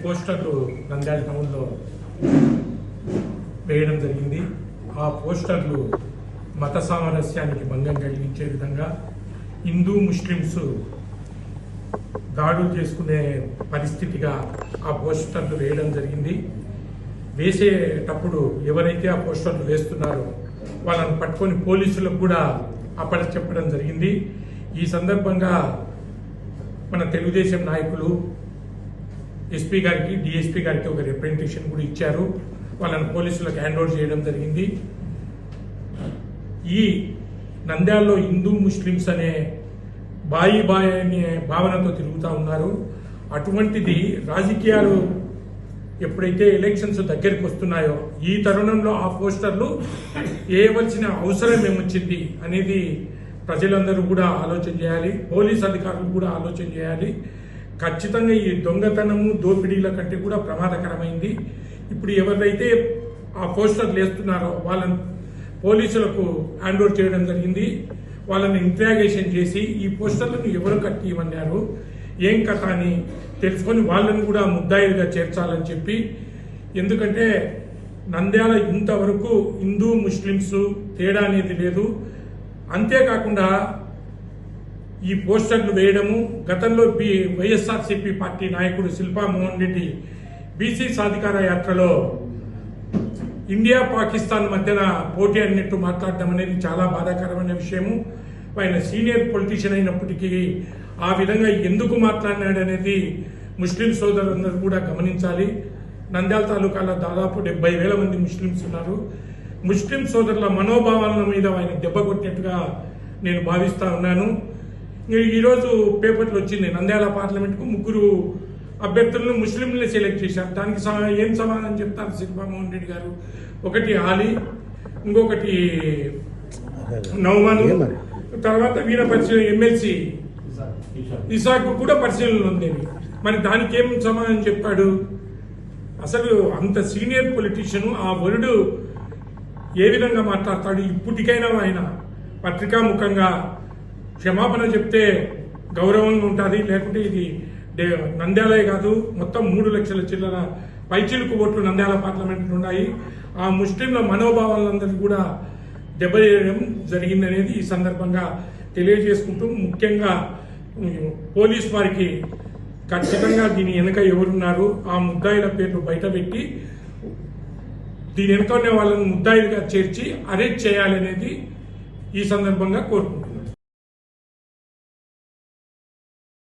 పోస్టర్లు నంద్యాల టౌన్లో వేయడం జరిగింది. ఆ పోస్టర్లు మత సామరస్యానికి భంగం కలిగించే విధంగా హిందూ ముస్లిమ్స్ దాడులు చేసుకునే పరిస్థితిగా ఆ పోస్టర్లు వేయడం జరిగింది. వేసేటప్పుడు ఎవరైతే ఆ పోస్టర్లు వేస్తున్నారో వాళ్ళని పట్టుకొని పోలీసులకు కూడా చెప్పడం జరిగింది. ఈ సందర్భంగా మన తెలుగుదేశం నాయకులు ఎస్పీ గారికి, డిఎస్పీ గారికి ఒక రిప్రజెంటేషన్ కూడా ఇచ్చారు. వాళ్ళని పోలీసులకు హ్యాండ్ ఓవర్ చేయడం జరిగింది. ఈ నంద్యాలలో హిందూ ముస్లిమ్స్ అనే బాయి అనే భావనతో తిరుగుతూ ఉన్నారు. అటువంటిది రాజకీయాలు ఎప్పుడైతే ఎలక్షన్స్ దగ్గరికి వస్తున్నాయో ఈ తరుణంలో ఆ పోస్టర్లు వేయవలసిన అవసరం ఏమొచ్చింది అనేది ప్రజలందరూ కూడా ఆలోచన చేయాలి. పోలీస్ అధికారులు కూడా ఆలోచన చేయాలి. ఖచ్చితంగా ఈ దొంగతనము, దోపిడీల కంటే కూడా ప్రమాదకరమైంది. ఇప్పుడు ఎవరైతే ఆ పోస్టర్లు వేస్తున్నారో వాళ్ళని పోలీసులకు హ్యాండ్ ఓవర్ చేయడం జరిగింది. వాళ్ళని ఇంట్రాగేషన్ చేసి ఈ పోస్టర్లను ఎవరు కట్టియమన్నారు, ఏం కథ అని తెలుసుకొని వాళ్ళని కూడా ముద్దాయిలుగా చేర్చాలని చెప్పి, ఎందుకంటే నంద్యాల ఇంతవరకు హిందూ ముస్లిమ్స్ తేడా అనేది లేదు. అంతేకాకుండా ఈ పోస్టర్లు వేయడము, గతంలో వైఎస్ఆర్సీపీ పార్టీ నాయకుడు శిల్పా మోహన్ రెడ్డి బీసీ సాధికార యాత్రలో ఇండియా పాకిస్తాన్ మధ్యన పోటీ అన్నట్టు మాట్లాడడం అనేది చాలా బాధాకరమైన విషయము. ఆయన సీనియర్ పొలిటీషియన్ అయినప్పటికీ ఆ విధంగా ఎందుకు మాట్లాడినాడనేది ముస్లిం సోదరులందరూ కూడా గమనించాలి. నంద్యాల తాలూకాలో దాదాపు 70,000 మంది ముస్లింస్ ఉన్నారు. ముస్లిం సోదరుల మనోభావాల మీద ఆయన దెబ్బ కొట్టినట్టుగా నేను భావిస్తా ఉన్నాను. ఈరోజు పేపర్లు వచ్చింది, నంద్యాల పార్లమెంట్కు 3 అభ్యర్థులను ముస్లింలు సెలెక్ట్ చేశారు. దానికి ఏం సమాధానం చెప్తారు శిల్పామోహన్ రెడ్డి గారు? ఒకటి ఆలీ, ఇంకొకటి నౌమాను, తర్వాత వీర పరిశీలన ఎమ్మెల్సీ ఇసాక్ కూడా పరిశీలనలు ఉండేవి. మరి దానికి ఏం సమాధానం చెప్పాడు? అసలు అంత సీనియర్ పొలిటీషియన్ ఆ వరుడు ఏ విధంగా మాట్లాడతాడు? ఇప్పటికైనా ఆయన పత్రికాముఖంగా క్షమాపణ చెప్తే గౌరవంగా ఉంటుంది. లేకుంటే ఇది నంద్యాలే కాదు, మొత్తం 3 లక్షల చిల్లర పైచిలుకు ఓట్లు నంద్యాల పార్లమెంట్లో ఉన్నాయి. ఆ ముస్లింల మనోభావాలందరికీ కూడా దెబ్బతీయడం జరిగిందనేది ఈ సందర్భంగా తెలియజేసుకుంటూ, ముఖ్యంగా పోలీస్ వారికి ఖచ్చితంగా దీని వెనుక ఎవరున్నారు, ఆ ముద్దాయిల పేర్లు బయటపెట్టి దీని వెనుక వాళ్ళని ముద్దాయిలుగా చేర్చి అరెస్ట్ చేయాలనేది ఈ సందర్భంగా కోరుకుంటున్నాను.